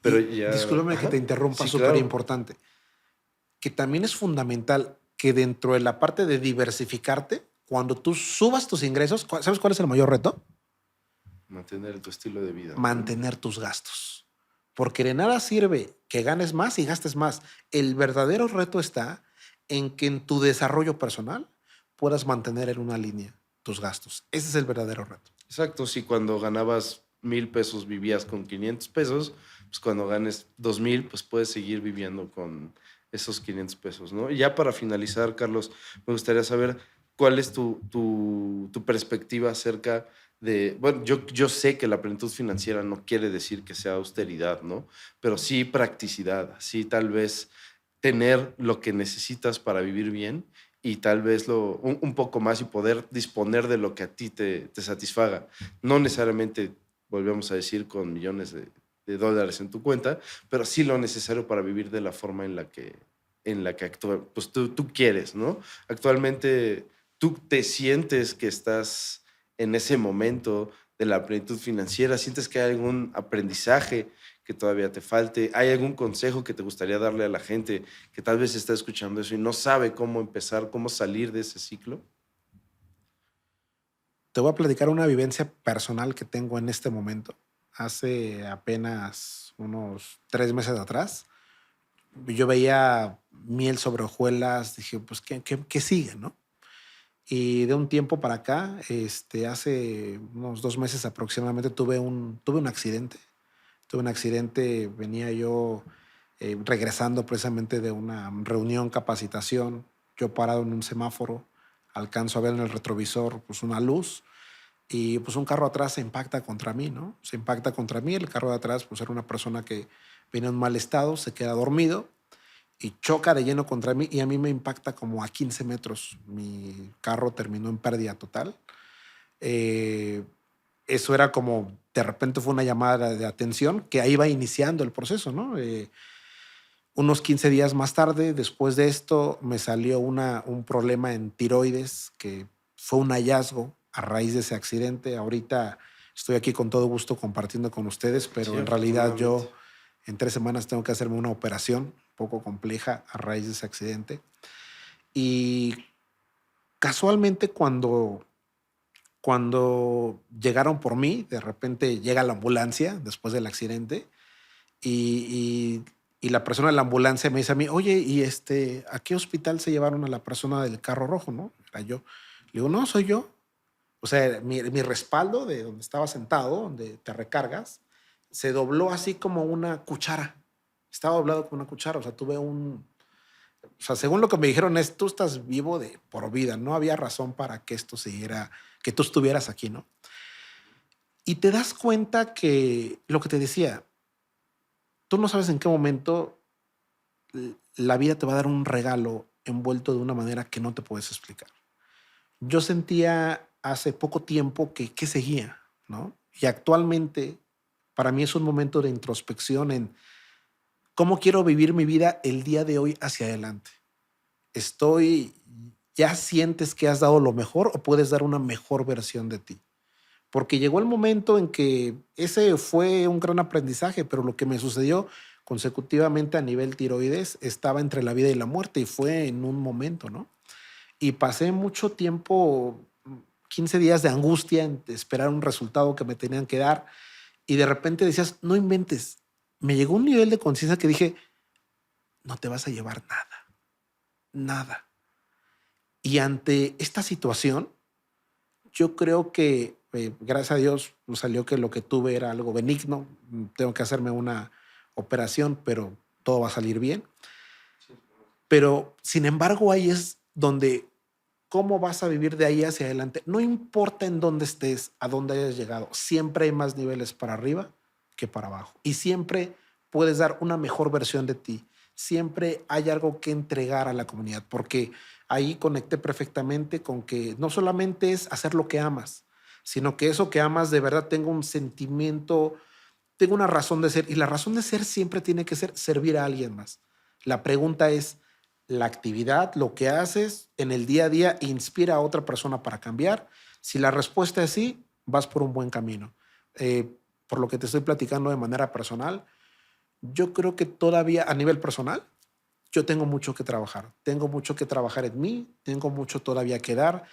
pero Y ya... discúlpame que te Ajá. interrumpa, Sí, súper claro. importante, que también es fundamental que dentro de la parte de diversificarte, cuando tú subas tus ingresos, ¿sabes cuál es el mayor reto? Mantener tu estilo de vida, ¿no? Mantener tus gastos. Porque de nada sirve que ganes más y gastes más. El verdadero reto está en que en tu desarrollo personal puedas mantener en una línea tus gastos. Ese es el verdadero reto. Exacto, si cuando ganabas 1,000 pesos vivías con 500 pesos, pues cuando ganes 2,000, pues puedes seguir viviendo con esos 500 pesos, ¿no? Y ya para finalizar, Carlos, me gustaría saber cuál es tu perspectiva acerca de, bueno, yo sé que la plenitud financiera no quiere decir que sea austeridad, ¿no? Pero sí practicidad, sí tal vez tener lo que necesitas para vivir bien y tal vez un poco más y poder disponer de lo que a ti te satisfaga. No necesariamente, volvemos a decir, con millones de dólares en tu cuenta, pero sí lo necesario para vivir de la forma en la que pues tú quieres, ¿no? Actualmente, ¿tú te sientes que estás en ese momento de la plenitud financiera? ¿Sientes que hay algún aprendizaje que todavía te falte? ¿Hay algún consejo que te gustaría darle a la gente que tal vez está escuchando eso y no sabe cómo empezar, cómo salir de ese ciclo? Te voy a platicar una vivencia personal que tengo en este momento. Hace apenas unos 3 meses atrás, yo veía miel sobre hojuelas, dije, pues, ¿qué sigue, no? Y de un tiempo para acá, hace unos 2 meses aproximadamente, tuve un accidente. Tuve un accidente, venía yo regresando precisamente de una reunión, capacitación, yo parado en un semáforo, alcanzo a ver en el retrovisor pues una luz y pues un carro atrás se impacta contra mí, ¿no? Se impacta contra mí, el carro de atrás pues era una persona que venía en mal estado, se queda dormido y choca de lleno contra mí y a mí me impacta como a 15 metros. Mi carro terminó en pérdida total. Eh, Eso era como, de repente fue una llamada de atención que ahí va iniciando el proceso, ¿no? Unos 15 días más tarde, después de esto, me salió un problema en tiroides que fue un hallazgo a raíz de ese accidente. Ahorita estoy aquí con todo gusto compartiendo con ustedes, Sí, pero en realidad afortunadamente. yo en 3 semanas tengo que hacerme una operación un poco compleja a raíz de ese accidente. Y casualmente cuando llegaron por mí, de repente llega la ambulancia después del accidente y, y la persona de la ambulancia me dice a mí, oye, ¿a qué hospital se llevaron a la persona del carro rojo, no? Era yo. Le digo, no, soy yo. O sea, mi respaldo de donde estaba sentado, donde te recargas, se dobló así como una cuchara. Estaba doblado como una cuchara. O sea, o sea, según lo que me dijeron es, tú estás vivo de por vida. No había razón para que esto siguiera, que tú estuvieras aquí, ¿no? Y te das cuenta que lo que te decía, tú no sabes en qué momento la vida te va a dar un regalo envuelto de una manera que no te puedes explicar. Yo sentía hace poco tiempo que qué seguía, ¿no? Y actualmente para mí es un momento de introspección en cómo quiero vivir mi vida el día de hoy hacia adelante. Estoy, ¿Ya sientes que has dado lo mejor o puedes dar una mejor versión de ti? Porque llegó el momento en que ese fue un gran aprendizaje, pero lo que me sucedió consecutivamente a nivel tiroides, estaba entre la vida y la muerte y fue en un momento, ¿no? Y pasé mucho tiempo, 15 días de angustia en esperar un resultado que me tenían que dar y de repente decías, no inventes. Me llegó un nivel de conciencia que dije, no te vas a llevar nada, nada. Y ante esta situación, yo creo que, gracias a Dios, pues, salió que lo que tuve era algo benigno. Tengo que hacerme una operación, pero todo va a salir bien. Pero, sin embargo, ahí es donde, ¿cómo vas a vivir de ahí hacia adelante? No importa en dónde estés, a dónde hayas llegado, siempre hay más niveles para arriba que para abajo. Y siempre puedes dar una mejor versión de ti. Siempre hay algo que entregar a la comunidad, porque ahí conecté perfectamente con que no solamente es hacer lo que amas, sino que eso que amas de verdad tenga un sentimiento, tenga una razón de ser. Y la razón de ser siempre tiene que ser servir a alguien más. La pregunta es, ¿la actividad, lo que haces en el día a día, inspira a otra persona para cambiar? Si la respuesta es sí, vas por un buen camino. Por lo que te estoy platicando de manera personal, yo creo que todavía a nivel personal, yo tengo mucho que trabajar. Tengo mucho que trabajar en mí, tengo mucho todavía que dar,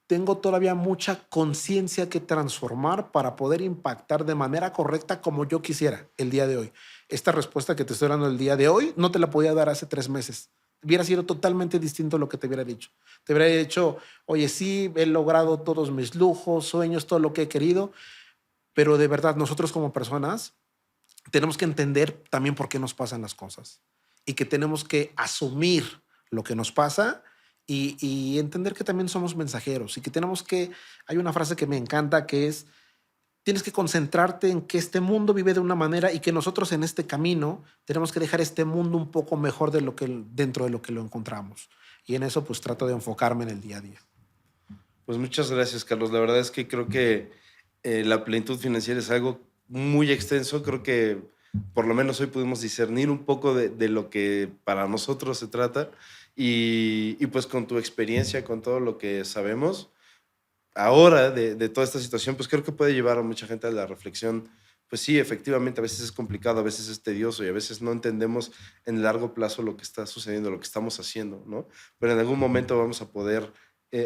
tengo todavía mucha conciencia que transformar para poder impactar de manera correcta como yo quisiera el día de hoy. Esta respuesta que te estoy dando el día de hoy no te la podía dar hace 3 meses. Hubiera sido totalmente distinto lo que te hubiera dicho. Te hubiera dicho, oye, sí, he logrado todos mis lujos, sueños, todo lo que he querido, pero de verdad nosotros como personas tenemos que entender también por qué nos pasan las cosas y que tenemos que asumir lo que nos pasa y entender que también somos mensajeros y que tenemos que, hay una frase que me encanta que es, tienes que concentrarte en que este mundo vive de una manera y que nosotros en este camino tenemos que dejar este mundo un poco mejor de lo que, dentro de lo que lo encontramos. Y en eso pues trato de enfocarme en el día a día. Pues muchas gracias, Carlos. La verdad es que creo que la plenitud financiera es algo muy extenso. Creo que por lo menos hoy pudimos discernir un poco de lo que para nosotros se trata y pues con tu experiencia, con todo lo que sabemos ahora de toda esta situación, pues creo que puede llevar a mucha gente a la reflexión. Pues sí, efectivamente, a veces es complicado, a veces es tedioso y a veces no entendemos en el largo plazo lo que está sucediendo, lo que estamos haciendo, ¿no? Pero en algún momento vamos a poder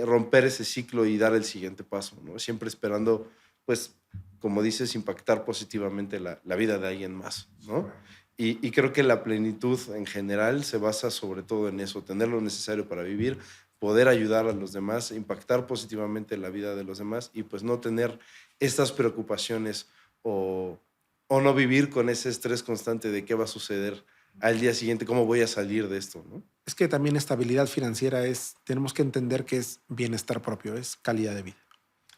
romper ese ciclo y dar el siguiente paso, ¿no? Siempre esperando, pues, como dices, impactar positivamente la vida de alguien más, ¿no? Y creo que la plenitud en general se basa sobre todo en eso, tener lo necesario para vivir, poder ayudar a los demás, impactar positivamente la vida de los demás y pues no tener estas preocupaciones o no vivir con ese estrés constante de qué va a suceder al día siguiente, cómo voy a salir de esto, ¿no? Es que también estabilidad financiera es, tenemos que entender que es bienestar propio, es calidad de vida.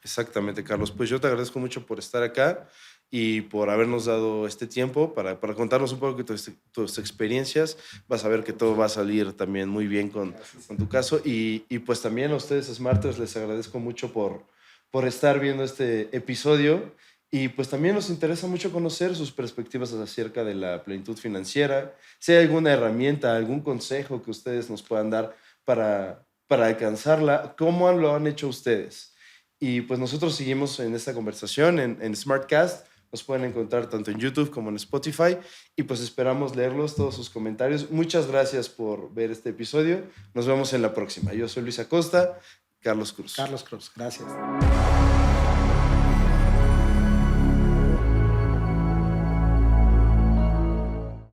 Exactamente, Carlos. Pues yo te agradezco mucho por estar acá y por habernos dado este tiempo para contarnos un poco de tus experiencias. Vas a ver que todo va a salir también muy bien con tu caso. Y pues también a ustedes, Smarters, les agradezco mucho por estar viendo este episodio. Y pues también nos interesa mucho conocer sus perspectivas acerca de la plenitud financiera. Si hay alguna herramienta, algún consejo que ustedes nos puedan dar para alcanzarla, ¿cómo lo han hecho ustedes? Y pues nosotros seguimos en esta conversación en SmartCast. Nos pueden encontrar tanto en YouTube como en Spotify. Y pues esperamos leerlos, todos sus comentarios. Muchas gracias por ver este episodio. Nos vemos en la próxima. Yo soy Luis Acosta, Carlos Cruz. Carlos Cruz, gracias.